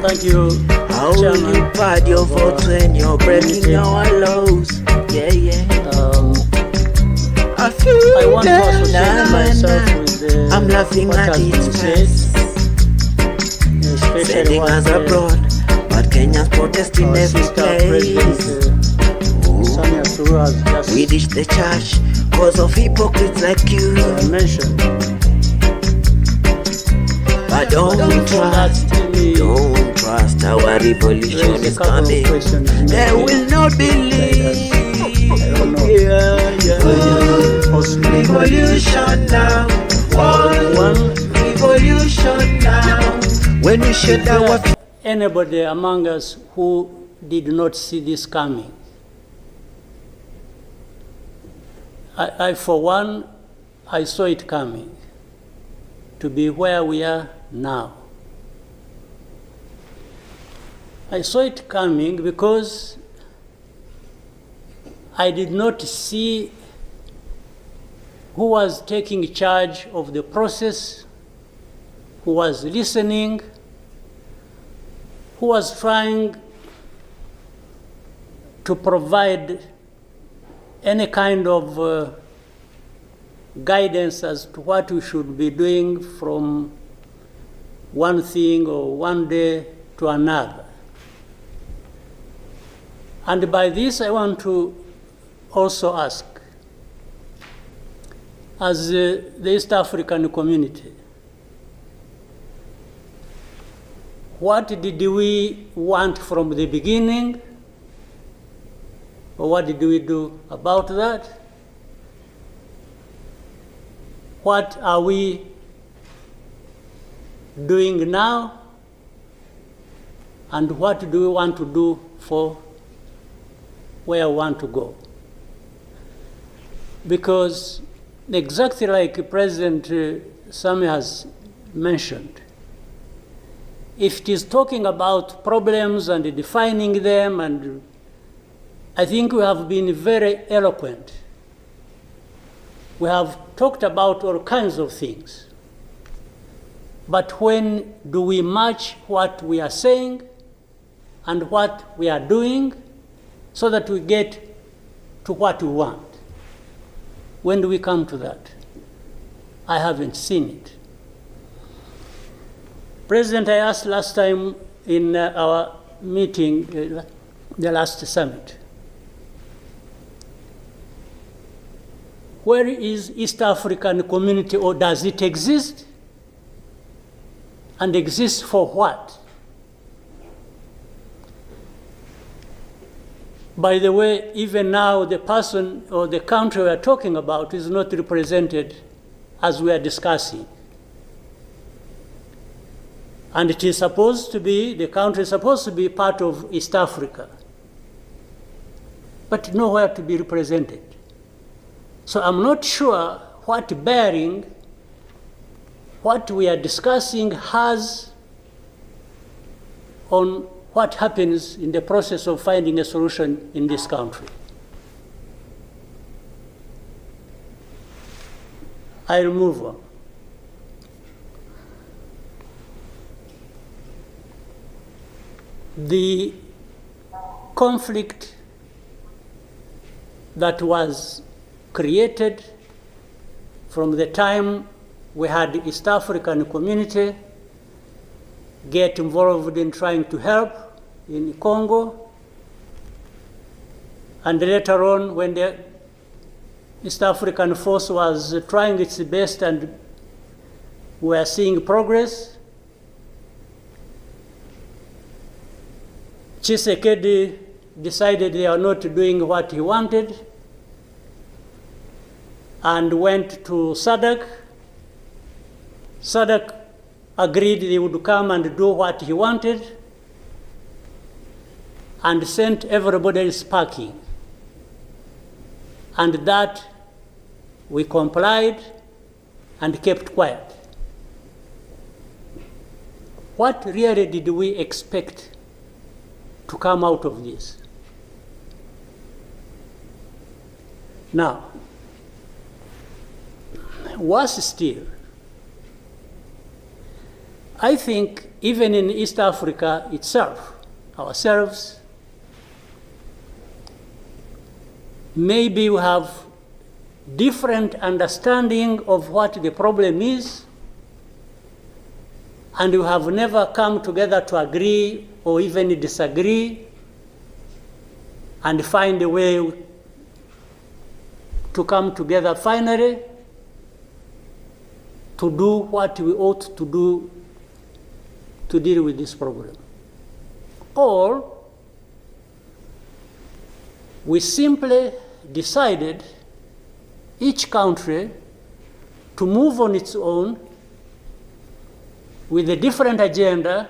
Thank you, How will you Chairman. pad your votes when you're breaking our laws? Yeah, yeah. I feel I want to that associate myself with I'm laughing what at has been its said, past. especially Sending what us abroad, but Kenyans protesting our every sister place. President Samia Suluhu has just We ditch the church cause of hypocrites like you. mentioned. But don't trust our revolution Raise is a couple of coming. questions. They will not believe. I don't know. Revolution now. One, Revolution now. When we shed our anybody among us who did not see this coming? I for one, I saw it coming to be where we are now. I saw it coming because I did not see who was taking charge of the process, who was listening, who was trying to provide any kind of guidance as to what we should be doing from one thing or one day to another. And by this, I want to also ask, as the East African community, what did we want from the beginning? Or what did we do about that? What are we doing now? And what do we want to do for where we want to go? Because exactly like President Samia has mentioned, if it is talking about problems and defining them, and I think we have been very eloquent. We have talked about all kinds of things. But when do we match what we are saying and what we are doing so that we get to what we want? When do we come to that? I haven't seen it. President, I asked last time in our meeting, the last summit, where is East African community, or does it exist? And exist for what? By the way, even now the person or the country we are talking about is not represented as we are discussing. And it is supposed to be, the country is supposed to be part of East Africa, but nowhere to be represented. So I'm not sure what bearing what we are discussing has on what happens in the process of finding a solution in this country. I'll move on. The conflict that was created from the time we had the East African community get involved in trying to help in Congo, and later on when the East African force was trying its best and we are seeing progress, Tshisekedi decided they are not doing what he wanted and went to SADC. SADC agreed they would come and do what he wanted and sent everybody packing. And that we complied and kept quiet. What really did we expect to come out of this? Now, worse still, I think even in East Africa itself, ourselves, maybe we have different understanding of what the problem is, and we have never come together to agree or even disagree and find a way to come together finally to do what we ought to do to deal with this problem. Or we simply decided, each country, to move on its own with a different agenda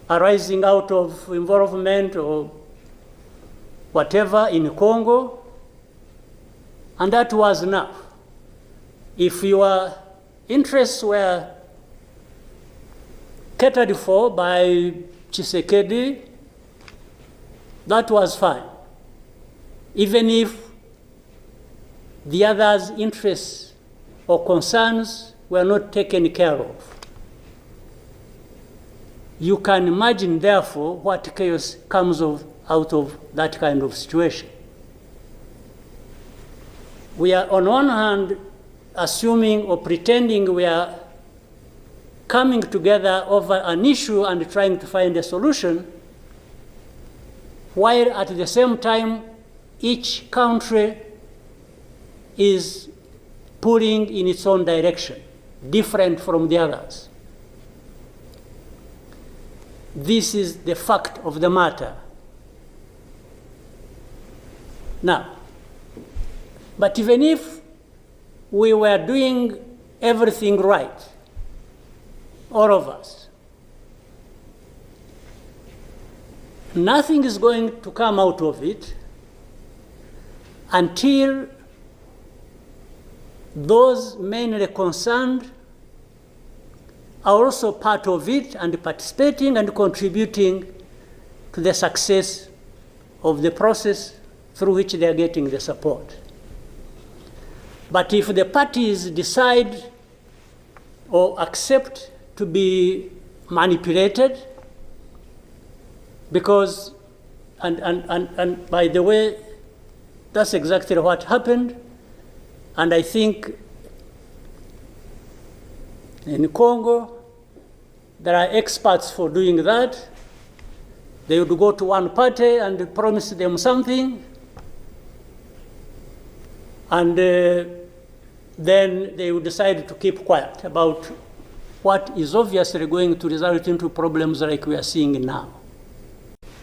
arising out of involvement or whatever in Congo, and that was enough. If your interests were catered for by Tshisekedi, that was fine, even if the others' interests or concerns were not taken care of. You can imagine, therefore, what chaos comes out of that kind of situation. We are, on one hand, assuming or pretending we are coming together over an issue and trying to find a solution, while at the same time, each country is pulling in its own direction, different from the others. This is the fact of the matter. Now, but even if we were doing everything right, all of us, nothing is going to come out of it until those mainly concerned are also part of it and participating and contributing to the success of the process through which they are getting the support. But if the parties decide or accept to be manipulated, because, and by the way, that's exactly what happened, and I think in Congo, there are experts for doing that. They would go to one party and promise them something, and then they would decide to keep quiet about what is obviously going to result into problems like we are seeing now.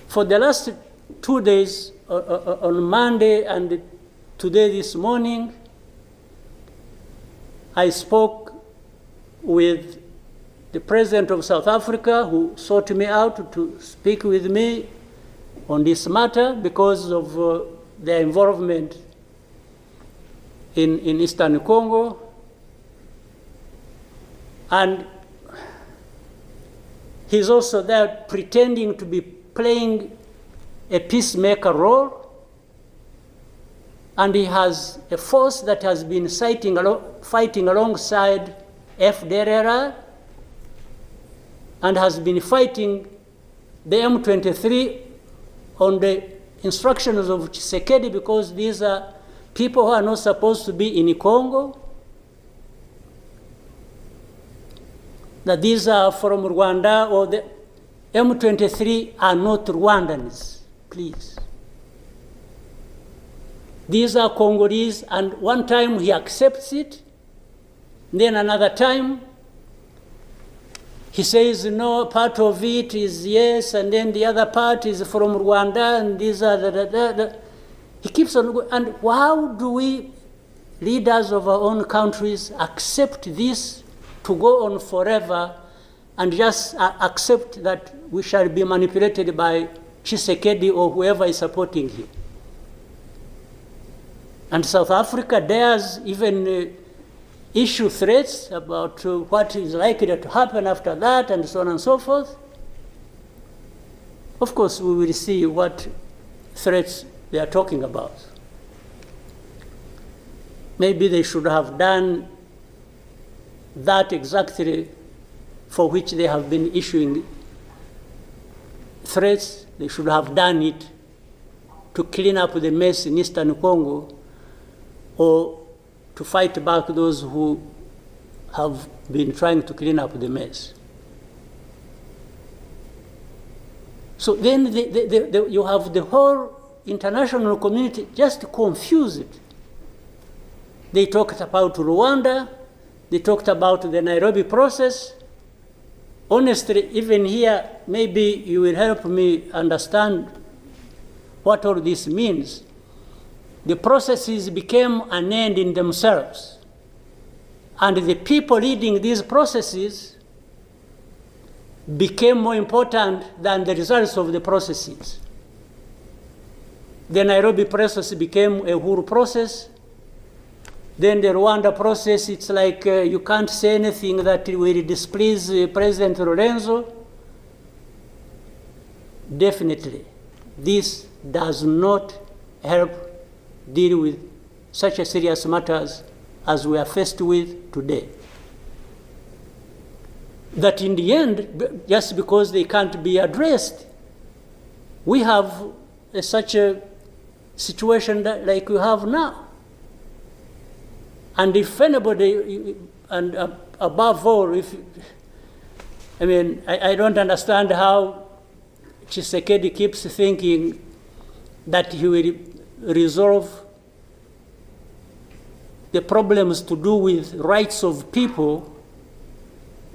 For the last 2 days, on Monday and today this morning, I spoke with the President of South Africa, who sought me out to speak with me on this matter because of their involvement in Eastern Congo. And he's also there pretending to be playing a peacemaker role. And he has a force that has been fighting alongside FDLR and has been fighting the M23 on the instructions of Tshisekedi, because these are people who are not supposed to be in Congo, that these are from Rwanda, or the M23 are not Rwandans, please. These are Congolese, and one time he accepts it, then another time he says, no, part of it is yes, and then the other part is from Rwanda, and these are He keeps on going. And how do we, leaders of our own countries, accept this to go on forever and just accept that we shall be manipulated by Tshisekedi or whoever is supporting him? And South Africa dares even issue threats about what is likely to happen after that, and so on and so forth. Of course, we will see what threats they are talking about. Maybe they should have done that exactly for which they have been issuing threats. They should have done it to clean up the mess in Eastern Congo, or to fight back those who have been trying to clean up the mess. So then you have the whole international community just confused. They talked about Rwanda, they talked about the Nairobi process. Honestly, even here, maybe you will help me understand what all this means. The processes became an end in themselves. And the people leading these processes became more important than the results of the processes. The Nairobi process became a Uhuru process. Then the Rwanda process, it's like you can't say anything that will displease President Lourenço. Definitely, this does not help deal with such a serious matters as we are faced with today. That in the end, just because they can't be addressed, we have such a situation that, like we have now. And if anybody, and above all, I don't understand how Tshisekedi keeps thinking that he will resolve the problems to do with rights of people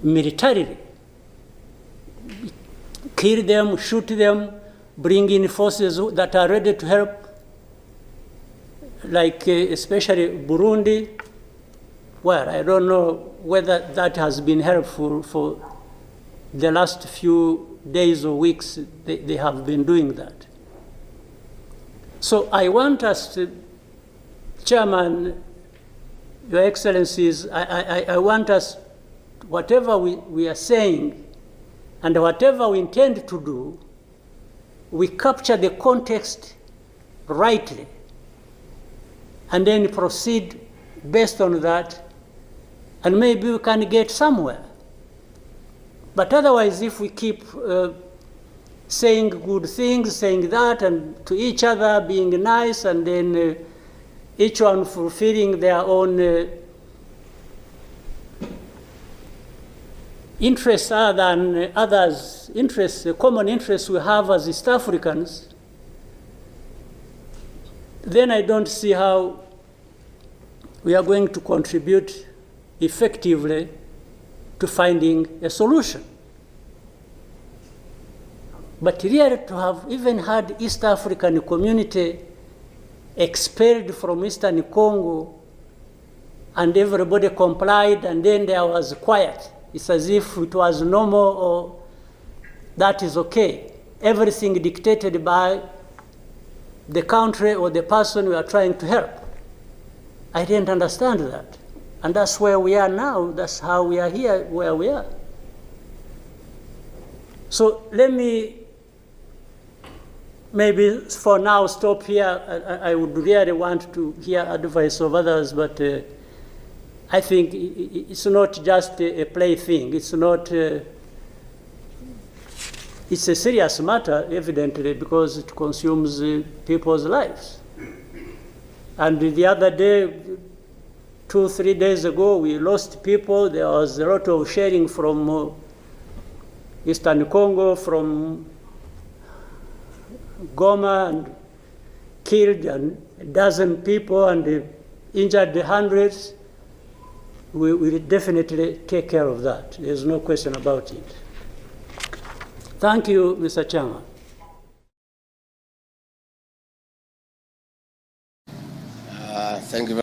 militarily. Kill them, shoot them, bring in forces that are ready to help, like especially Burundi. Well, I don't know whether that has been helpful for the last few days or weeks. They have been doing that. So I want us to, Chairman, Your Excellencies, I want us, whatever we are saying and whatever we intend to do, we capture the context rightly and then proceed based on that, and maybe we can get somewhere. But otherwise, if we keep saying good things, saying that, and to each other being nice, and then each one fulfilling their own interests other than others' interests, the common interests we have as East Africans, then I don't see how we are going to contribute effectively to finding a solution. But really, to have even had East African community expelled from Eastern Congo and everybody complied and then there was quiet. It's as if it was normal or that is okay. Everything dictated by the country or the person we are trying to help. I didn't understand that. And that's where we are now. That's how we are here, where we are. So let me maybe for now stop here. I would really want to hear advice of others, but I think it's not just a plaything. It's not, it's a serious matter, evidently, because it consumes people's lives. And the other day, 2-3 days ago, we lost people. There was a lot of sharing from Eastern Congo, from Goma, and killed a dozen people and injured hundreds. We will definitely take care of that. There's no question about it. Thank you, Mr. Chairman. Thank you.